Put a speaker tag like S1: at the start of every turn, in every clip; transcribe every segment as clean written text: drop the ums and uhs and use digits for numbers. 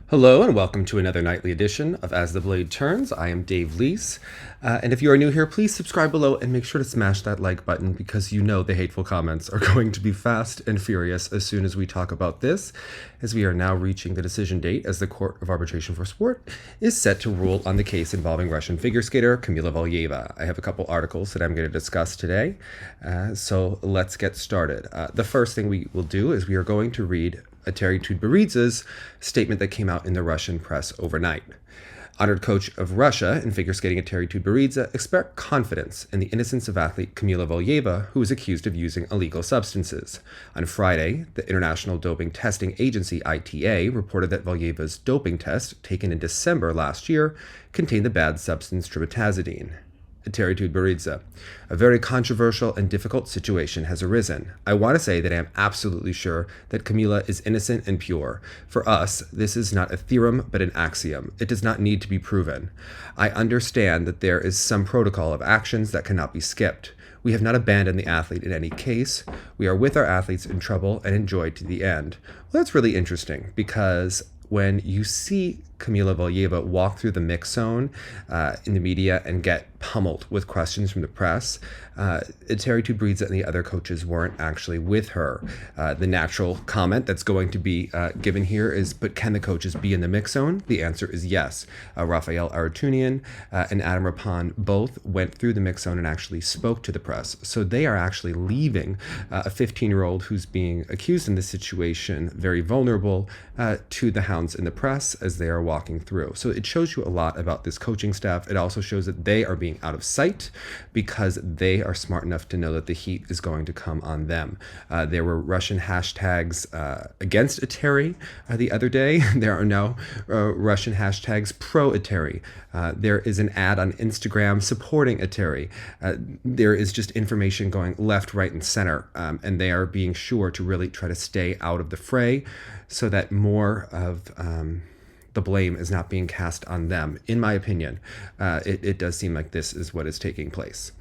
S1: Hello and welcome to another nightly edition of As the Blade Turns. I am Dave Leese, and if you are new here, please subscribe below and make sure to smash that like button because you know the hateful comments are going to be fast and furious as soon as we talk about this, as we are now reaching the decision date as the Court of Arbitration for Sport is set to rule on the case involving Russian figure skater Kamila Valieva. I have a couple articles that I'm going to discuss today, so let's get started. The first thing we will do is we are going to read Eteri Tutberidze's statement that came out in the Russian press overnight. Honored coach of Russia in figure skating Eteri Tutberidze expressed confidence in the innocence of athlete Kamila Valieva, who was accused of using illegal substances. On Friday, the International Doping Testing Agency, ITA, reported that Valieva's doping test, taken in December last year, contained the bad substance trimetazidine. Eteri Tutberidze. A very controversial and difficult situation has arisen. I want to say that I am absolutely sure that Kamila is innocent and pure. For us, this is not a theorem but an axiom. It does not need to be proven. I understand that there is some protocol of actions that cannot be skipped. We have not abandoned the athlete in any case. We are with our athletes in trouble and enjoy to the end. Well, that's really interesting because when you see Kamila Valieva walk through the mix zone in the media and get pummeled with questions from the press, Eteri Tutberidze and the other coaches weren't actually with her. The natural comment that's going to be given here is, but can the coaches be in the mix zone? The answer is yes. Rafael Aratunian and Adam Rappan both went through the mix zone and actually spoke to the press. So they are actually leaving a 15-year-old who's being accused in this situation very vulnerable to the hounds in the press as they are walking through. So it shows you a lot about this coaching staff. It also shows that they are being out of sight because they are smart enough to know that the heat is going to come on them. There were Russian hashtags against Eteri the other day. There are now Russian hashtags pro-Eteri. There is an ad on Instagram supporting Eteri. There is just information going left, right, and center, and they are being sure to really try to stay out of the fray so that more of the blame is not being cast on them. In my opinion, it does seem like this is what is taking place.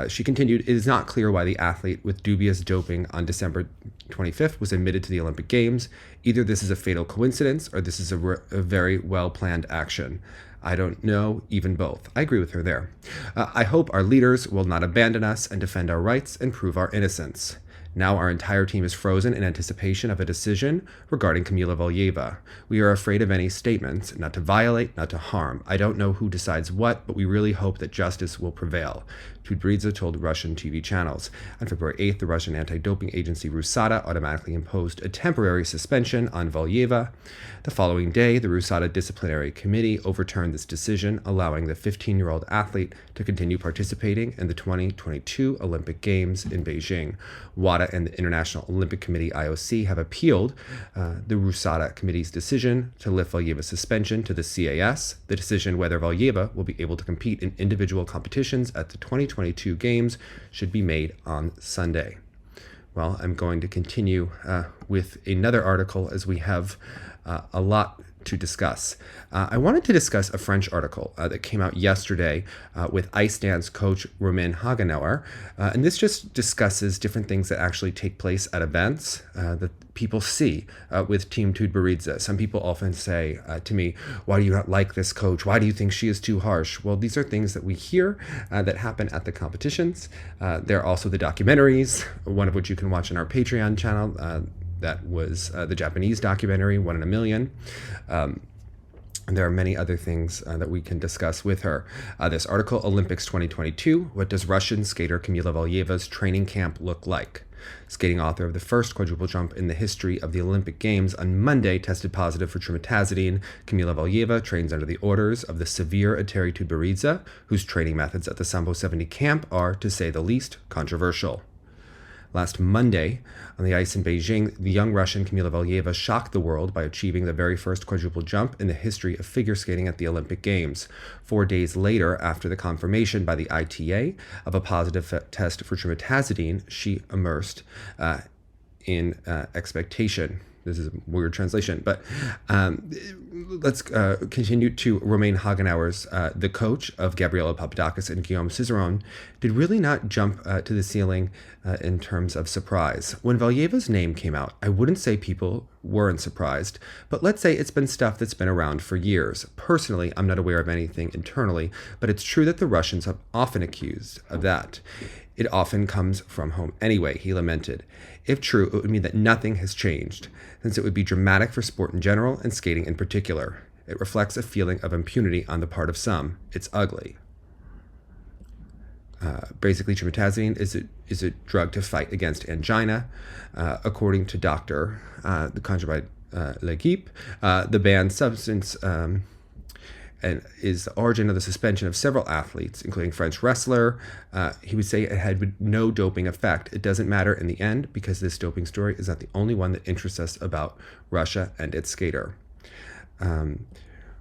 S1: She continued, it is not clear why the athlete with dubious doping on December 25th was admitted to the Olympic Games. Either this is a fatal coincidence or this is a very well-planned action. I don't know, even both. I agree with her there. I hope our leaders will not abandon us and defend our rights and prove our innocence. Now our entire team is frozen in anticipation of a decision regarding Kamila Valieva. We are afraid of any statements, not to violate, not to harm. I don't know who decides what, but we really hope that justice will prevail. Tutberidze told Russian TV channels. On February 8th, the Russian anti-doping agency RUSADA automatically imposed a temporary suspension on Valieva. The following day, the RUSADA disciplinary committee overturned this decision, allowing the 15-year-old athlete to continue participating in the 2022 Olympic Games in Beijing. WADA and the International Olympic Committee IOC have appealed the RUSADA committee's decision to lift Valieva's suspension to the CAS. The decision whether Valieva will be able to compete in individual competitions at the 2022 Games should be made on Sunday. Well, I'm going to continue with another article as we have a lot to discuss. I wanted to discuss a French article that came out yesterday with ice dance coach Romain Hagenauer, and this just discusses different things that actually take place at events that people see with Team Tutberidze. Some people often say to me, why do you not like this coach? Why do you think she is too harsh? Well, these are things that we hear that happen at the competitions. There are also the documentaries, one of which you can watch on our Patreon channel. That was the Japanese documentary, 1 in a Million. And there are many other things that we can discuss with her. This article, Olympics 2022, what does Russian skater Kamila Valieva's training camp look like? Skating author of the first quadruple jump in the history of the Olympic Games on Monday tested positive for trimetazidine. Kamila Valieva trains under the orders of the severe Eteri Tutberidze, whose training methods at the Sambo 70 camp are, to say the least, controversial. Last Monday, on the ice in Beijing, the young Russian Kamila Valieva shocked the world by achieving the very first quadruple jump in the history of figure skating at the Olympic Games. 4 days later, after the confirmation by the ITA of a positive test for trimetazidine, she immersed in expectation. This is a weird translation, but let's continue to Romain Hagenauer's, the coach of Gabriela Papadakis and Guillaume Cizeron, did really not jump to the ceiling in terms of surprise. When Valieva's name came out, I wouldn't say people weren't surprised, but let's say it's been stuff that's been around for years. Personally, I'm not aware of anything internally, but it's true that the Russians have often accused of that. It often comes from home anyway, he lamented. If true, it would mean that nothing has changed, since it would be dramatic for sport in general and skating in particular. It reflects a feeling of impunity on the part of some. It's ugly. Basically, trimetazidine is a drug to fight against angina. According to Dr. The conjured by L'Equipe, the banned substance and is the origin of the suspension of several athletes, including French wrestler. He would say it had no doping effect. It doesn't matter in the end because this doping story is not the only one that interests us about Russia and its skater. When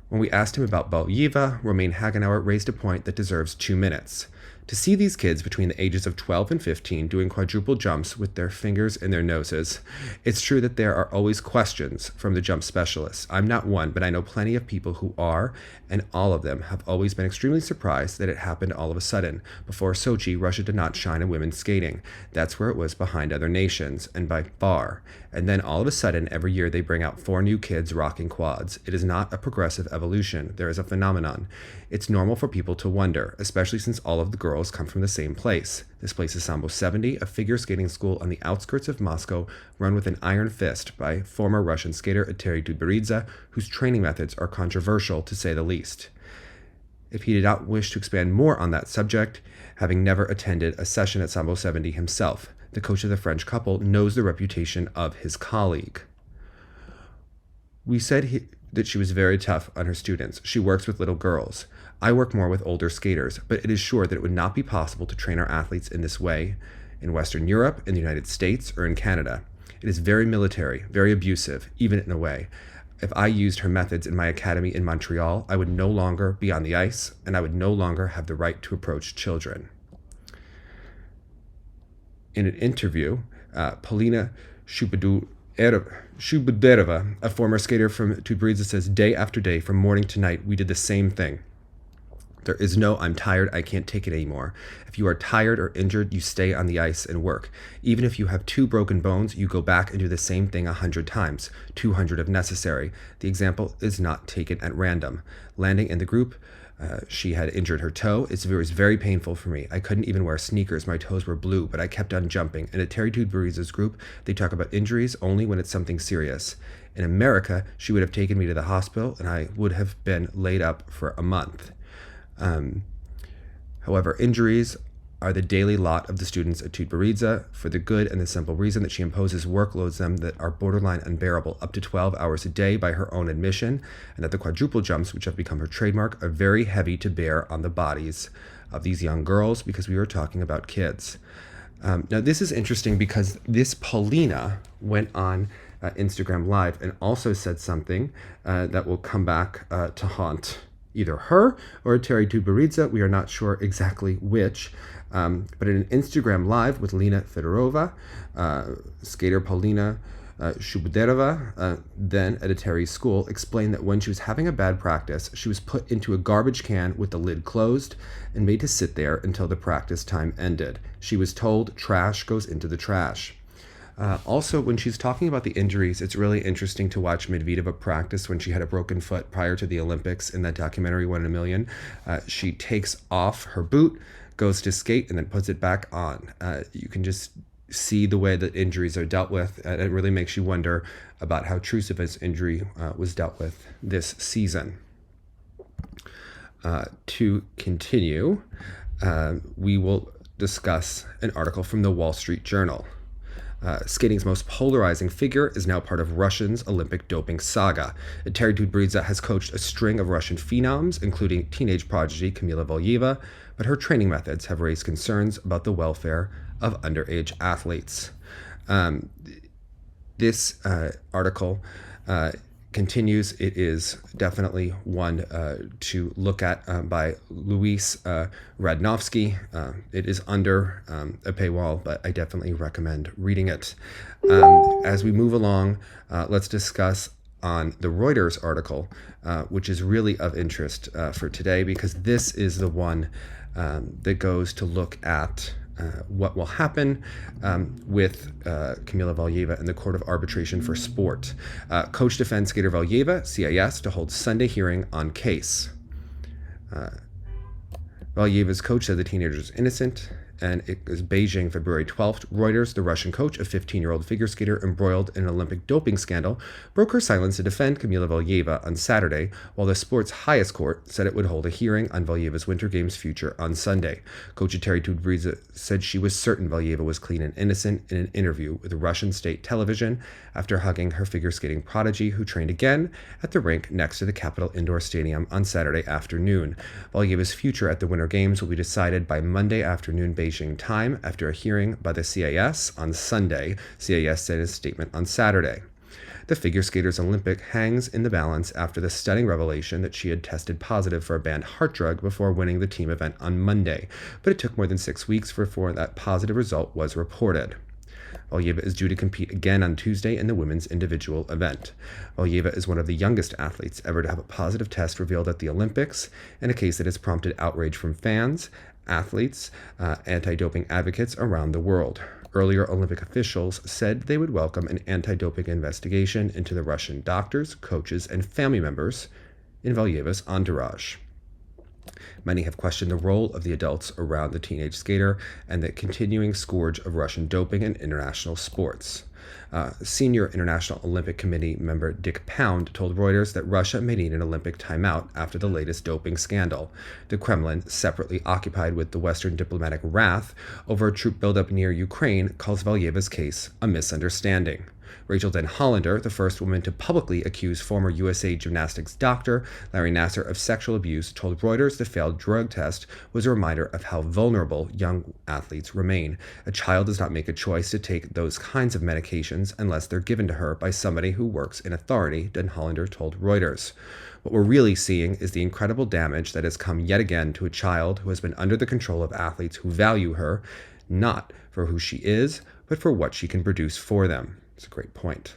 S1: we asked him about Valieva, Romain Hagenauer raised a point that deserves 2 minutes. To see these kids between the ages of 12 and 15 doing quadruple jumps with their fingers in their noses, it's true that there are always questions from the jump specialists. I'm not one, but I know plenty of people who are, and all of them have always been extremely surprised that it happened all of a sudden. Before Sochi, Russia did not shine in women's skating. That's where it was behind other nations, and by far. And then all of a sudden, every year they bring out 4 new kids rocking quads. It is not a progressive evolution. There is a phenomenon. It's normal for people to wonder, especially since all of the girls come from the same place. This place is Sambo 70, a figure skating school on the outskirts of Moscow, run with an iron fist by former Russian skater Eteri Tutberidze, whose training methods are controversial to say the least. If he did not wish to expand more on that subject, having never attended a session at Sambo 70 himself, the coach of the French couple knows the reputation of his colleague. We said that she was very tough on her students. She works with little girls. I work more with older skaters, but it is sure that it would not be possible to train our athletes in this way in Western Europe, in the United States, or in Canada. It is very military, very abusive, even in a way. If I used her methods in my academy in Montreal, I would no longer be on the ice, and I would no longer have the right to approach children. In an interview, Polina Shubuderova, a former skater from Tutberidze, says, day after day, from morning to night, we did the same thing. There is no, I'm tired, I can't take it anymore. If you are tired or injured, you stay on the ice and work. Even if you have 2 broken bones, you go back and do the same thing 100 times, 200 if necessary. The example is not taken at random. Landing in the group, she had injured her toe. It was very painful for me. I couldn't even wear sneakers. My toes were blue, but I kept on jumping. And at Eteri Tutberidze's group, they talk about injuries only when it's something serious. In America, she would have taken me to the hospital, and I would have been laid up for a month. However, injuries are the daily lot of the students at Tutberidze for the good and the simple reason that she imposes workloads them that are borderline unbearable, up to 12 hours a day by her own admission, and that the quadruple jumps, which have become her trademark, are very heavy to bear on the bodies of these young girls because we are talking about kids. Now, this is interesting because this Polina went on Instagram Live and also said something that will come back to haunt either her or Eteri Tutberidze. We are not sure exactly which. But in an Instagram Live with Lena Fedorova, skater Polina Shubuderova, then at Eteri's school, explained that when she was having a bad practice, she was put into a garbage can with the lid closed and made to sit there until the practice time ended. She was told trash goes into the trash. Also, when she's talking about the injuries, it's really interesting to watch Medvedeva practice when she had a broken foot prior to the Olympics in that documentary, 1 in a Million. She takes off her boot, goes to skate, and then puts it back on. You can just see the way that injuries are dealt with. It really makes you wonder about how Trusova's injury was dealt with this season. To continue, we will discuss an article from the Wall Street Journal. Skating's most polarizing figure is now part of Russia's Olympic doping saga. Eteri Tutberidze has coached a string of Russian phenoms, including teenage prodigy Kamila Valieva, but her training methods have raised concerns about the welfare of underage athletes. This article continues. It is definitely one to look at by Luis Radnovsky. It is under a paywall, but I definitely recommend reading it. As we move along, let's discuss on the Reuters article, which is really of interest for today, because this is the one that goes to look at what will happen with Kamila Valieva in the Court of Arbitration for Sport. Coach defends skater Valieva, CIS, to hold Sunday hearing on case. Valieva's coach said the teenager is innocent, and it was Beijing, February 12th. Reuters, the Russian coach, a 15-year-old figure skater embroiled in an Olympic doping scandal, broke her silence to defend Kamila Valieva on Saturday, while the sport's highest court said it would hold a hearing on Valieva's Winter Games future on Sunday. Coach Eteri Tutberidze said she was certain Valieva was clean and innocent in an interview with Russian state television after hugging her figure skating prodigy, who trained again at the rink next to the Capitol Indoor Stadium on Saturday afternoon. Valieva's future at the Winter Games will be decided by Monday afternoon Beijing time after a hearing by the CIS on Sunday, CIS said in a statement on Saturday. The figure skater's Olympic hangs in the balance after the stunning revelation that she had tested positive for a banned heart drug before winning the team event on Monday, but it took more than 6 weeks before that positive result was reported. Valieva is due to compete again on Tuesday in the women's individual event. Valieva is one of the youngest athletes ever to have a positive test revealed at the Olympics, in a case that has prompted outrage from fans, athletes, anti-doping advocates around the world. Earlier, Olympic officials said they would welcome an anti-doping investigation into the Russian doctors, coaches, and family members in Valieva's entourage. Many have questioned the role of the adults around the teenage skater and the continuing scourge of Russian doping in international sports. Senior International Olympic Committee member Dick Pound told Reuters that Russia may need an Olympic timeout after the latest doping scandal. The Kremlin, separately occupied with the Western diplomatic wrath over a troop buildup near Ukraine, calls Valieva's case a misunderstanding. Rachel Den Hollander, the first woman to publicly accuse former USA gymnastics doctor Larry Nassar of sexual abuse, told Reuters the failed drug test was a reminder of how vulnerable young athletes remain. A child does not make a choice to take those kinds of medications unless they're given to her by somebody who works in authority, Den Hollander told Reuters. What we're really seeing is the incredible damage that has come yet again to a child who has been under the control of athletes who value her, not for who she is, but for what she can produce for them. It's a great point.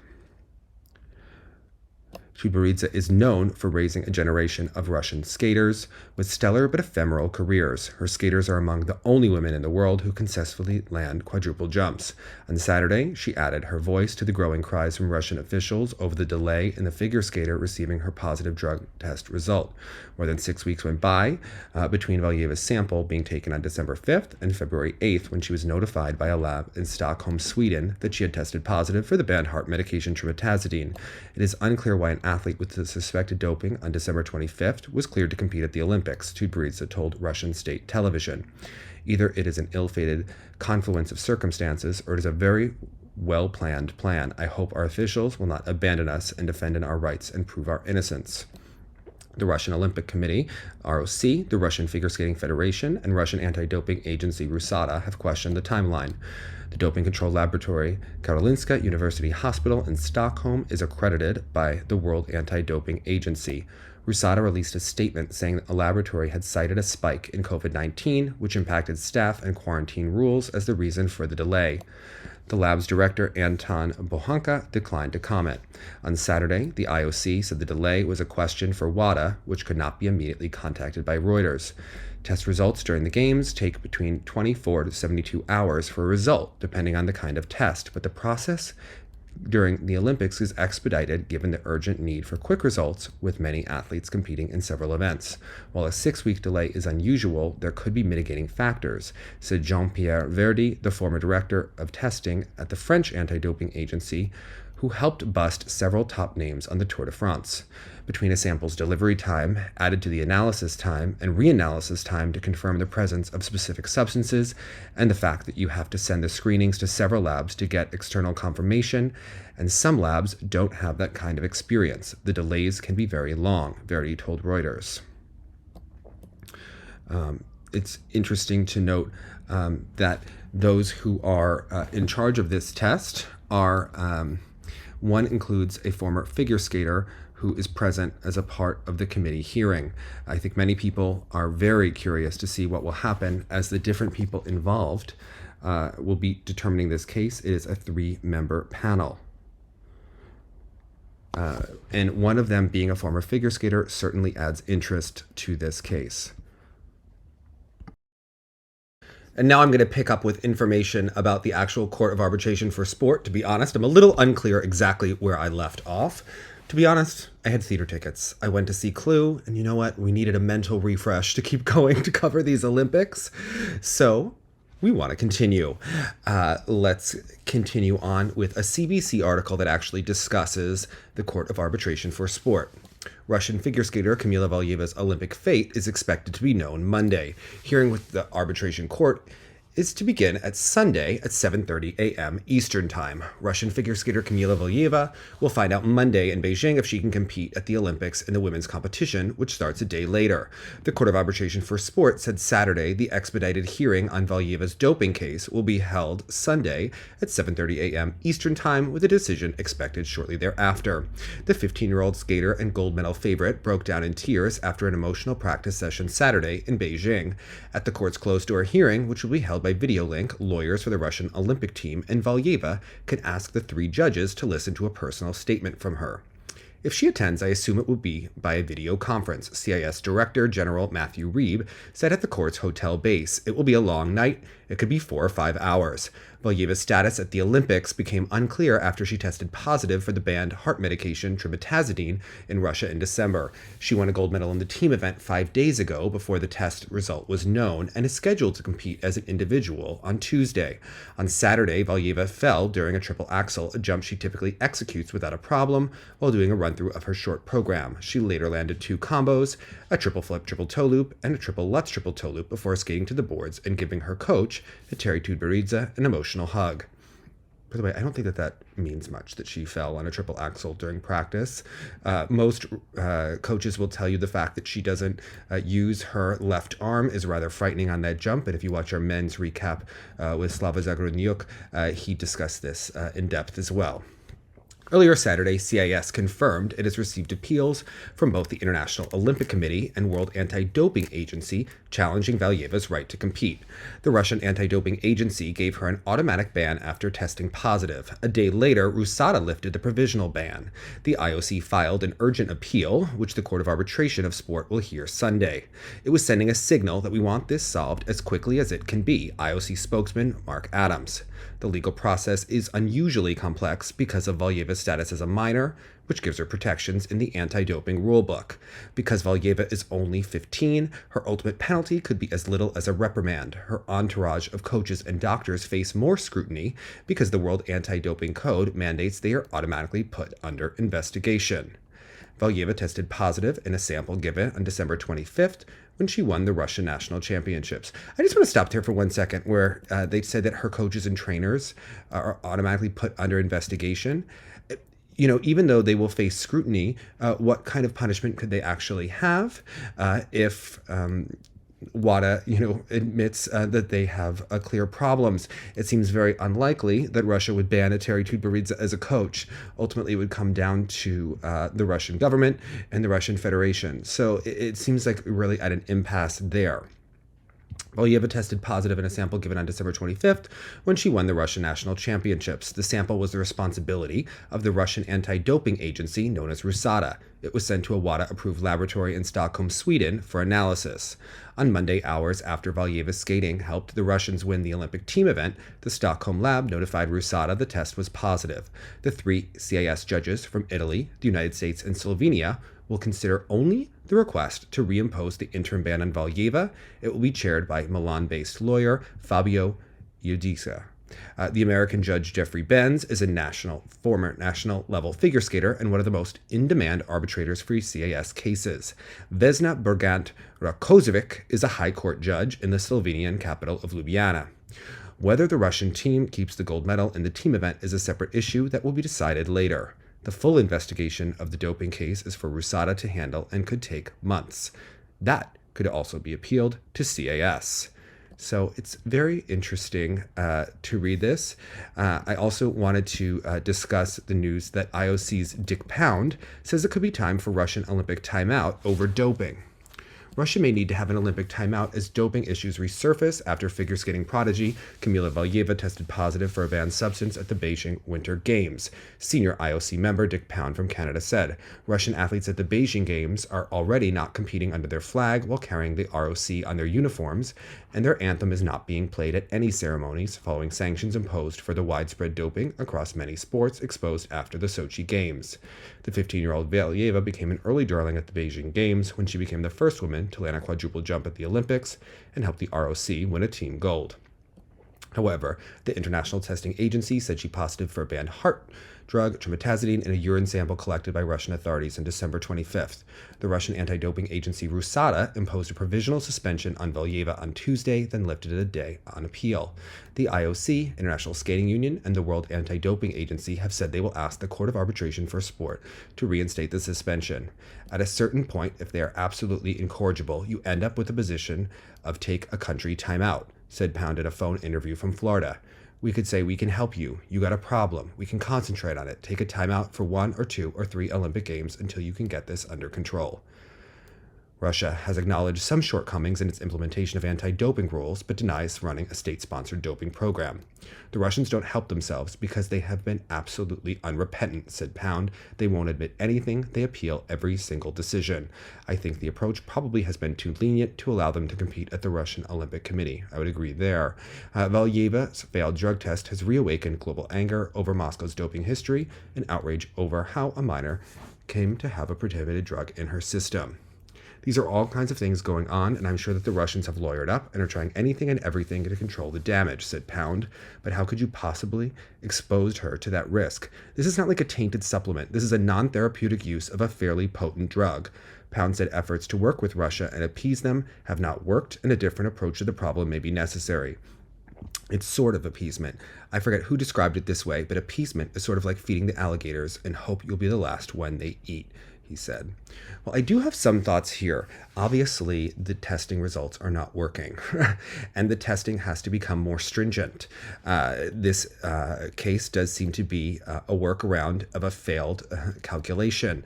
S1: Tutberidze is known for raising a generation of Russian skaters with stellar but ephemeral careers. Her skaters are among the only women in the world who can successfully land quadruple jumps. On Saturday, she added her voice to the growing cries from Russian officials over the delay in the figure skater receiving her positive drug test result. More than 6 weeks went by between Valieva's sample being taken on December 5th and February 8th, when she was notified by a lab in Stockholm, Sweden, that she had tested positive for the banned heart medication trimetazidine. It is unclear why an athlete with the suspected doping on December 25th was cleared to compete at the Olympics, Tutberidze told Russian state television. Either it is an ill-fated confluence of circumstances, or it is a very well-planned plan. I hope our officials will not abandon us and defend our rights and prove our innocence. The Russian Olympic Committee, ROC, the Russian Figure Skating Federation, and Russian anti-doping agency RUSADA have questioned the timeline. The doping control laboratory, Karolinska University Hospital in Stockholm, is accredited by the World Anti-Doping Agency. RUSADA released a statement saying that the laboratory had cited a spike in COVID-19, which impacted staff and quarantine rules as the reason for the delay. The lab's director, Anton Bohanka, declined to comment. On Saturday, the IOC said the delay was a question for WADA, which could not be immediately contacted by Reuters. Test results during the games take between 24 to 72 hours for a result, depending on the kind of test, but the process during the Olympics is expedited given the urgent need for quick results, with many athletes competing in several events. While a 6-week delay is unusual, there could be mitigating factors, said Jean-Pierre Verdi, the former director of testing at the French anti-doping agency, who helped bust several top names on the Tour de France. Between a sample's delivery time, added to the analysis time, and reanalysis time to confirm the presence of specific substances, and the fact that you have to send the screenings to several labs to get external confirmation, and some labs don't have that kind of experience, the delays can be very long, Verdi told Reuters. It's interesting to note that those who are in charge of this test are one includes a former figure skater who is present as a part of the committee hearing. I think many people are very curious to see what will happen as the different people involved will be determining this case. It is a 3-member panel. And one of them being a former figure skater certainly adds interest to this case. And now I'm going to pick up with information about the actual Court of Arbitration for Sport. To be honest, I'm a little unclear exactly where I left off. To be honest, I had theater tickets. I went to see Clue, and you know what? We needed a mental refresh to keep going to cover these Olympics. So we want to continue. Let's continue on with a CBC article that actually discusses the Court of Arbitration for Sport. Russian figure skater Kamila Valieva's Olympic fate is expected to be known Monday. Hearing with the arbitration court is to begin at Sunday at 7:30 a.m. Eastern Time. Russian figure skater Kamila Valieva will find out Monday in Beijing if she can compete at the Olympics in the women's competition, which starts a day later. The Court of Arbitration for Sport said Saturday the expedited hearing on Valieva's doping case will be held Sunday at 7:30 a.m. Eastern Time, with a decision expected shortly thereafter. The 15-year-old skater and gold medal favorite broke down in tears after an emotional practice session Saturday in Beijing. At the court's closed-door hearing, which will be held by video link, lawyers for the Russian Olympic team and Valieva can ask the three judges to listen to a personal statement from her. If she attends, I assume it will be by a video conference, CIS Director General Matthew Reeb said at the court's hotel base. It will be a long night. It could be 4 or 5 hours. Valieva's status at the Olympics became unclear after she tested positive for the banned heart medication trimetazidine in Russia in December. She won a gold medal in the team event 5 days ago before the test result was known and is scheduled to compete as an individual on Tuesday. On Saturday, Valieva fell during a triple axel, a jump she typically executes without a problem, while doing a run-through of her short program. She later landed 2 combos, a triple flip triple toe loop, and a triple Lutz triple toe loop before skating to the boards and giving her coach, Eteri Tutberidze, an emotional hug. By the way, I don't think that means much, that she fell on a triple axel during practice. Most coaches will tell you the fact that she doesn't use her left arm is rather frightening on that jump. And if you watch our men's recap with Slava Zagrudnyuk, he discussed this in depth as well. Earlier Saturday, CIS confirmed it has received appeals from both the International Olympic Committee and World Anti-Doping Agency challenging Valieva's right to compete. The Russian Anti-Doping Agency gave her an automatic ban after testing positive. A day later, RUSADA lifted the provisional ban. The IOC filed an urgent appeal, which the Court of Arbitration of Sport will hear Sunday. It was sending a signal that we want this solved as quickly as it can be, IOC spokesman Mark Adams. The legal process is unusually complex because of Valieva's status as a minor, which gives her protections in the anti-doping rulebook. Because Valieva is only 15, her ultimate penalty could be as little as a reprimand. Her entourage of coaches and doctors face more scrutiny because the World Anti-Doping Code mandates they are automatically put under investigation. Valieva tested positive in a sample given on December 25th when she won the Russian national championships. I just want to stop there for 1 second where they said that her coaches and trainers are automatically put under investigation. You know, even though they will face scrutiny, what kind of punishment could they actually have if WADA, admits that they have clear problems? It seems very unlikely that Russia would ban Eteri Tutberidze as a coach. Ultimately, it would come down to the Russian government and the Russian Federation. So it seems like we're really at an impasse there. Valieva tested positive in a sample given on December 25th when she won the Russian national championships. The sample was the responsibility of the Russian anti-doping agency known as RUSADA. It was sent to a WADA-approved laboratory in Stockholm, Sweden, for analysis. On Monday, hours after Valieva's skating helped the Russians win the Olympic team event, the Stockholm lab notified RUSADA the test was positive. The 3 CIS judges from Italy, the United States, and Slovenia will consider only the request to reimpose the interim ban on Valieva. It will be chaired by Milan-based lawyer Fabio Iudica. The American judge Jeffrey Benz is a former national-level figure skater and one of the most in-demand arbitrators for CIS cases. Vesna Bergant-Rakozovic is a high court judge in the Slovenian capital of Ljubljana. Whether the Russian team keeps the gold medal in the team event is a separate issue that will be decided later. The full investigation of the doping case is for RUSADA to handle and could take months. That could also be appealed to CIS. So it's very interesting to read this. I also wanted to discuss the news that IOC's Dick Pound says it could be time for Russian Olympic timeout over doping. Russia may need to have an Olympic timeout as doping issues resurface after figure skating prodigy Kamila Valieva tested positive for a banned substance at the Beijing Winter Games. Senior IOC member Dick Pound from Canada said, Russian athletes at the Beijing Games are already not competing under their flag while carrying the ROC on their uniforms, and their anthem is not being played at any ceremonies following sanctions imposed for the widespread doping across many sports exposed after the Sochi Games. The 15-year-old Valieva became an early darling at the Beijing Games when she became the first woman to land a quadruple jump at the Olympics and helped the ROC win a team gold. However, the International Testing Agency said she positive for a banned heart drug, trimetazidine, in a urine sample collected by Russian authorities on December 25th. The Russian anti-doping agency WADA imposed a provisional suspension on Valieva on Tuesday, then lifted it a day on appeal. The IOC, International Skating Union, and the World Anti-Doping Agency have said they will ask the Court of Arbitration for Sport to reinstate the suspension. At a certain point, if they are absolutely incorrigible, you end up with a position of take a country timeout, said Pound in a phone interview from Florida. We could say, we can help you. You got a problem. We can concentrate on it. Take a timeout for 1 or 2 or 3 Olympic Games until you can get this under control. Russia has acknowledged some shortcomings in its implementation of anti-doping rules, but denies running a state-sponsored doping program. The Russians don't help themselves because they have been absolutely unrepentant, said Pound. They won't admit anything. They appeal every single decision. I think the approach probably has been too lenient to allow them to compete at the Russian Olympic Committee. I would agree there. Valieva's failed drug test has reawakened global anger over Moscow's doping history and outrage over how a minor came to have a prohibited drug in her system. These are all kinds of things going on, and I'm sure that the Russians have lawyered up and are trying anything and everything to control the damage, said Pound. But how could you possibly expose her to that risk? This is not like a tainted supplement. This is a non-therapeutic use of a fairly potent drug. Pound said efforts to work with Russia and appease them have not worked, and a different approach to the problem may be necessary. It's sort of appeasement. I forget who described it this way, but appeasement is sort of like feeding the alligators and hope you'll be the last one they eat, he said. Well, I do have some thoughts here. Obviously, the testing results are not working, and the testing has to become more stringent. This case does seem to be a workaround of a failed calculation.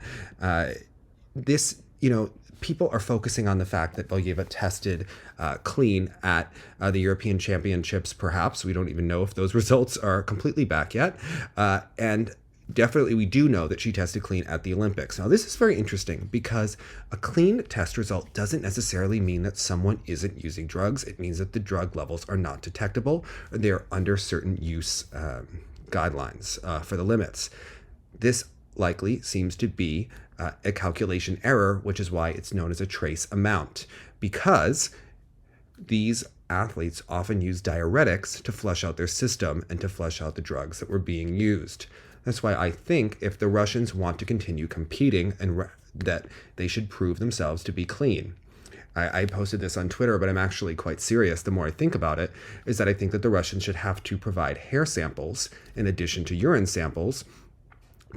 S1: People are focusing on the fact that Valieva tested clean at the European Championships, perhaps. We don't even know if those results are completely back yet. And definitely, we do know that she tested clean at the Olympics. Now, this is very interesting because a clean test result doesn't necessarily mean that someone isn't using drugs. It means that the drug levels are not detectable or they're under certain use guidelines for the limits. This likely seems to be a calculation error, which is why it's known as a trace amount, because these athletes often use diuretics to flush out their system and to flush out the drugs that were being used. That's why I think if the Russians want to continue competing, and that they should prove themselves to be clean. I posted this on Twitter, but I'm actually quite serious. The more I think about it, is that I think that the Russians should have to provide hair samples in addition to urine samples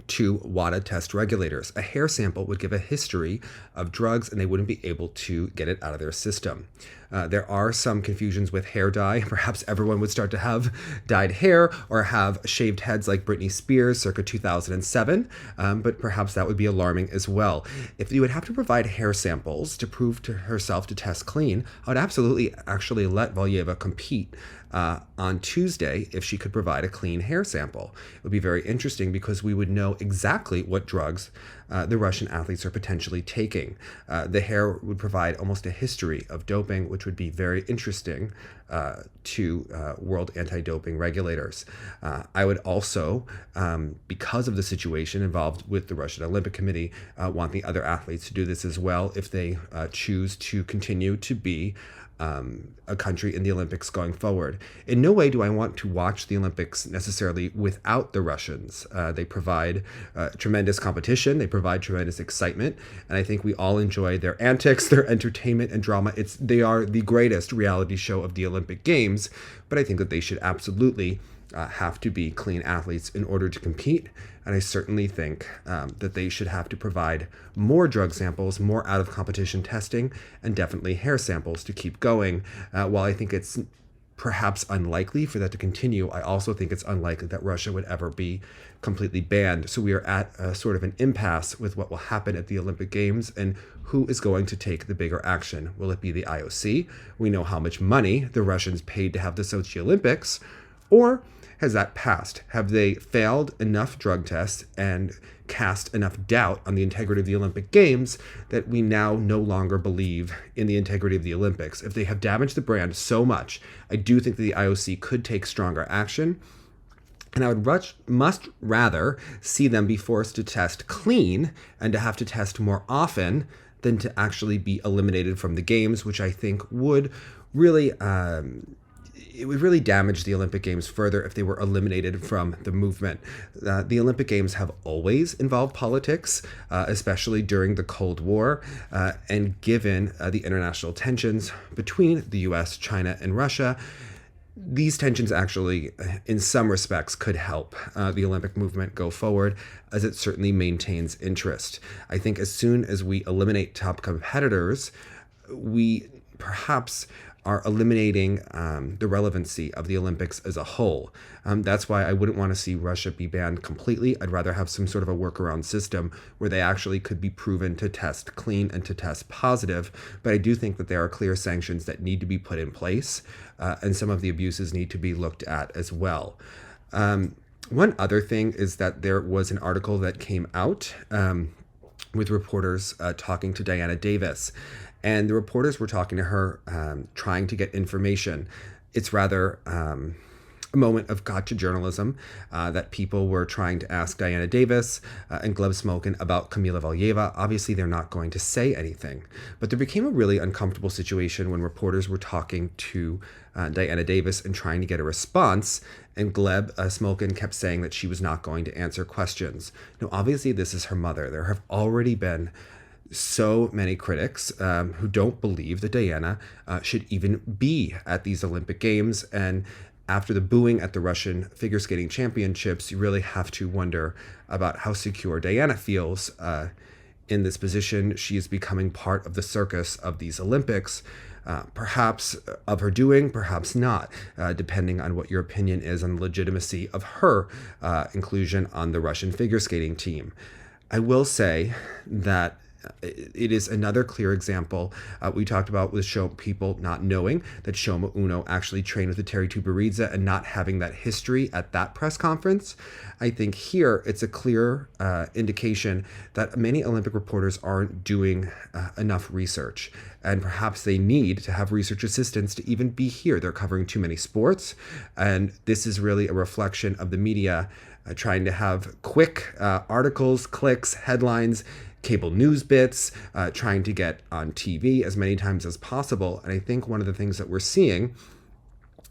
S1: to WADA test regulators. A hair sample would give a history of drugs and they wouldn't be able to get it out of their system. There are some confusions with hair dye. Perhaps everyone would start to have dyed hair or have shaved heads like Britney Spears circa 2007, but perhaps that would be alarming as well. If you would have to provide hair samples to prove to herself to test clean, I would absolutely actually let Valieva compete on Tuesday if she could provide a clean hair sample. It would be very interesting because we would know exactly what drugs the Russian athletes are potentially taking. The hair would provide almost a history of doping, which would be very interesting to world anti-doping regulators. I would also, because of the situation involved with the Russian Olympic Committee, want the other athletes to do this as well if they choose to continue to be a country in the Olympics going forward. In no way do I want to watch the Olympics necessarily without the Russians. They provide tremendous competition, they provide tremendous excitement, and I think we all enjoy their antics, their entertainment and drama. They are the greatest reality show of the Olympic Games, but I think that they should absolutely have to be clean athletes in order to compete. And I certainly think that they should have to provide more drug samples, more out-of-competition testing, and definitely hair samples to keep going. While I think it's perhaps unlikely for that to continue, I also think it's unlikely that Russia would ever be completely banned. So we are at a sort of an impasse with what will happen at the Olympic Games and who is going to take the bigger action. Will it be the IOC? We know how much money the Russians paid to have the Sochi Olympics. Or has that passed? Have they failed enough drug tests and cast enough doubt on the integrity of the Olympic Games that we now no longer believe in the integrity of the Olympics? If they have damaged the brand so much, I do think that the IOC could take stronger action. And I would much rather see them be forced to test clean and to have to test more often than to actually be eliminated from the games, which I think would really it would really damage the Olympic Games further if they were eliminated from the movement. The Olympic Games have always involved politics, especially during the Cold War, and given the international tensions between the US, China, and Russia, these tensions actually, in some respects, could help the Olympic movement go forward, as it certainly maintains interest. I think as soon as we eliminate top competitors, we perhaps are eliminating the relevancy of the Olympics as a whole. That's why I wouldn't want to see Russia be banned completely. I'd rather have some sort of a workaround system where they actually could be proven to test clean and to test positive. But I do think that there are clear sanctions that need to be put in place, and some of the abuses need to be looked at as well. One other thing is that there was an article that came out with reporters talking to Diana Davis. And the reporters were talking to her, trying to get information. It's rather a moment of gotcha journalism that people were trying to ask Diana Davis and Gleb Smolkin about Kamila Valieva. Obviously, they're not going to say anything. But there became a really uncomfortable situation when reporters were talking to Diana Davis and trying to get a response. And Gleb Smolkin kept saying that she was not going to answer questions. Now, obviously, this is her mother. There have already been so many critics who don't believe that Diana should even be at these Olympic Games. And after the booing at the Russian figure skating championships, you really have to wonder about how secure Diana feels in this position. She is becoming part of the circus of these Olympics, perhaps of her doing, perhaps not, depending on what your opinion is on the legitimacy of her inclusion on the Russian figure skating team. I will say that it is another clear example we talked about with people not knowing that Shoma Uno actually trained with Eteri Tutberidze and not having that history at that press conference. I think here it's a clear indication that many Olympic reporters aren't doing enough research, and perhaps they need to have research assistants to even be here. They're covering too many sports, and this is really a reflection of the media trying to have quick articles, clicks, headlines, cable news bits, trying to get on TV as many times as possible. And I think one of the things that we're seeing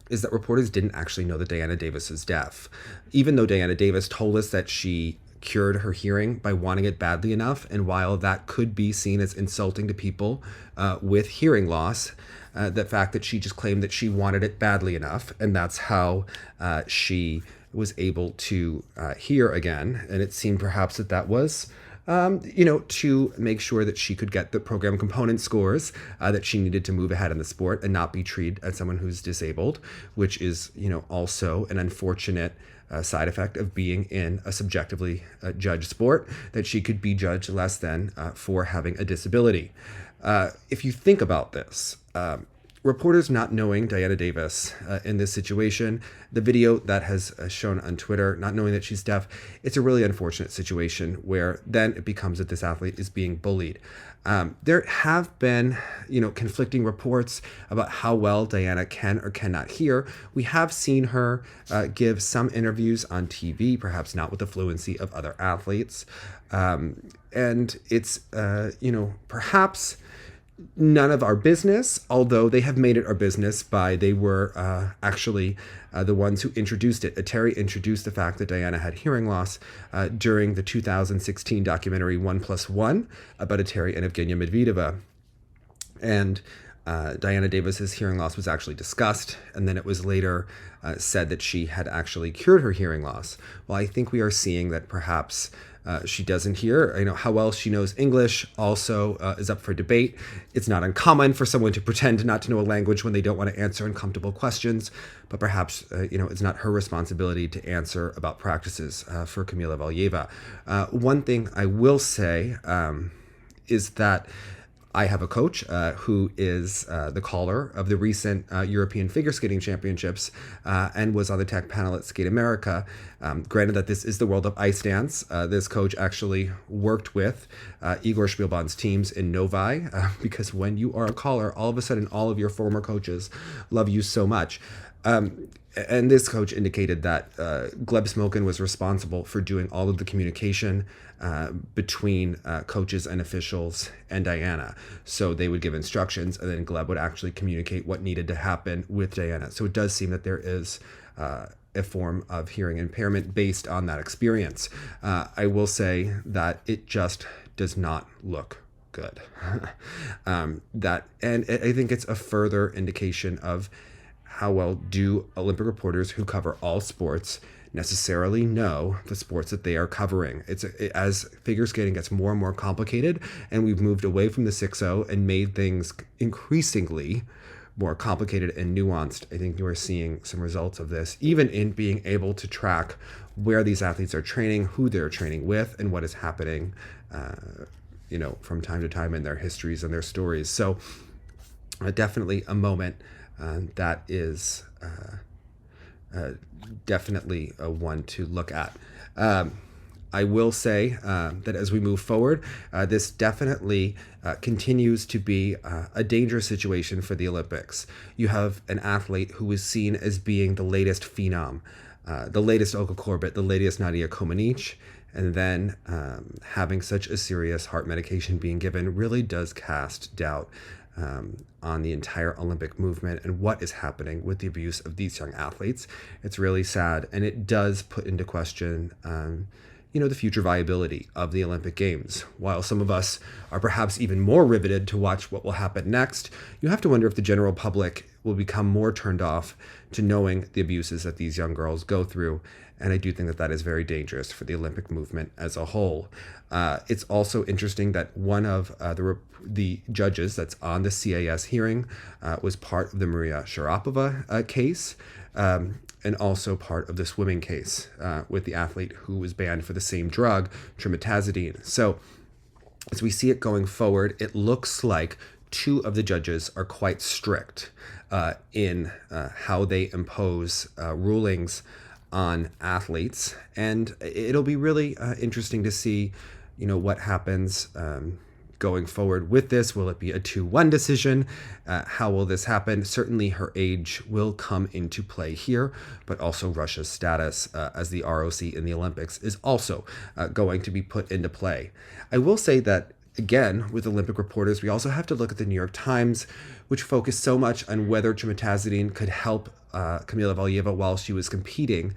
S1: is that reporters didn't actually know that Diana Davis is deaf. Even though Diana Davis told us that she cured her hearing by wanting it badly enough, and while that could be seen as insulting to people with hearing loss, the fact that she just claimed that she wanted it badly enough, and that's how she was able to hear again. And it seemed perhaps that was to make sure that she could get the program component scores that she needed to move ahead in the sport and not be treated as someone who's disabled, which is, also an unfortunate side effect of being in a subjectively judged sport, that she could be judged less than for having a disability. If you think about this, reporters not knowing Diana Davis in this situation, the video that has shown on Twitter, not knowing that she's deaf, it's a really unfortunate situation where then it becomes that this athlete is being bullied. There have been, conflicting reports about how well Diana can or cannot hear. We have seen her give some interviews on TV, perhaps not with the fluency of other athletes. And it's, perhaps none of our business, although they have made it our business they were actually the ones who introduced it. Eteri introduced the fact that Diana had hearing loss during the 2016 documentary 1+1 about Eteri and Evgenia Medvedeva. And Diana Davis's hearing loss was actually discussed, and then it was later said that she had actually cured her hearing loss. Well, I think we are seeing that perhaps she doesn't here. How well she knows English also is up for debate. It's not uncommon for someone to pretend not to know a language when they don't want to answer uncomfortable questions, but perhaps it's not her responsibility to answer about practices for Kamila Valieva. One thing I will say is that I have a coach who is the caller of the recent European Figure Skating Championships and was on the tech panel at Skate America. Granted that this is the world of ice dance, this coach actually worked with Igor Spielbahn's teams in Novi because when you are a caller, all of a sudden all of your former coaches love you so much. And this coach indicated that Gleb Smolkin was responsible for doing all of the communication between coaches and officials and Diana. So they would give instructions and then Gleb would actually communicate what needed to happen with Diana. So it does seem that there is a form of hearing impairment based on that experience. I will say that it just does not look good. And I think it's a further indication of how well do Olympic reporters who cover all sports necessarily know the sports that they are covering. As figure skating gets more and more complicated, and we've moved away from the 6-0 and made things increasingly more complicated and nuanced, I think you are seeing some results of this, even in being able to track where these athletes are training, who they're training with, and what is happening, from time to time in their histories and their stories. So definitely a moment that is definitely one to look at. I will say that as we move forward, this definitely continues to be a dangerous situation for the Olympics. You have an athlete who is seen as being the latest phenom, the latest Olga Korbut, the latest Nadia Comaneci, and then having such a serious heart medication being given really does cast doubt on the entire Olympic movement and what is happening with the abuse of these young athletes. It's really sad, and it does put into question the future viability of the Olympic Games. While some of us are perhaps even more riveted to watch what will happen next, you have to wonder if the general public will become more turned off to knowing the abuses that these young girls go through. And I do think that that is very dangerous for the Olympic movement as a whole. It's also interesting that one of the judges that's on the CAS hearing was part of the Maria Sharapova case, and also part of the swimming case with the athlete who was banned for the same drug, trimetazidine. So as we see it going forward, it looks like two of the judges are quite strict in how they impose rulings on athletes, and it'll be really interesting to see what happens going forward with this. Will it be a 2-1 decision? How will this happen? Certainly her age will come into play here, but also Russia's status as the ROC in the Olympics is also going to be put into play. I will say that, again, with Olympic reporters, we also have to look at the New York Times, which focused so much on whether trimetazidine could help Kamila Valieva while she was competing,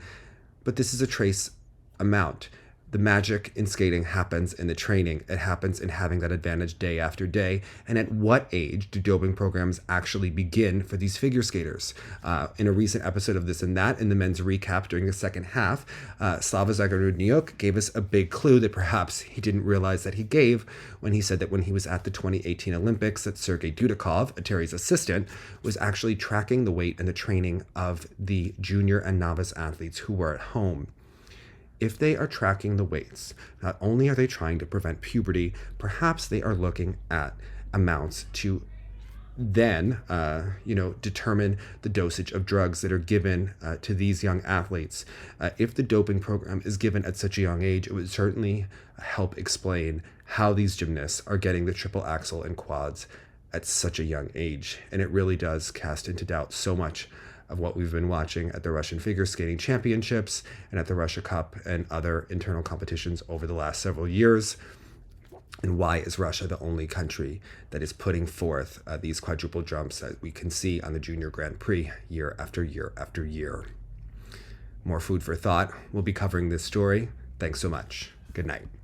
S1: but this is a trace amount. The magic in skating happens in the training. It happens in having that advantage day after day. And at what age do doping programs actually begin for these figure skaters? In a recent episode of This and That, in the men's recap during the second half, Slava Zagarudniuk gave us a big clue that perhaps he didn't realize that he gave when he said that when he was at the 2018 Olympics, that Sergei Dudikov, Eteri's assistant, was actually tracking the weight and the training of the junior and novice athletes who were at home. If they are tracking the weights, not only are they trying to prevent puberty, perhaps they are looking at amounts to then, determine the dosage of drugs that are given to these young athletes. If the doping program is given at such a young age, it would certainly help explain how these gymnasts are getting the triple axel and quads at such a young age. And it really does cast into doubt so much of what we've been watching at the Russian Figure Skating Championships and at the Russia Cup and other internal competitions over the last several years. And why is Russia the only country that is putting forth these quadruple jumps that we can see on the Junior Grand Prix year after year after year? More food for thought. We'll be covering this story. Thanks so much. Good night.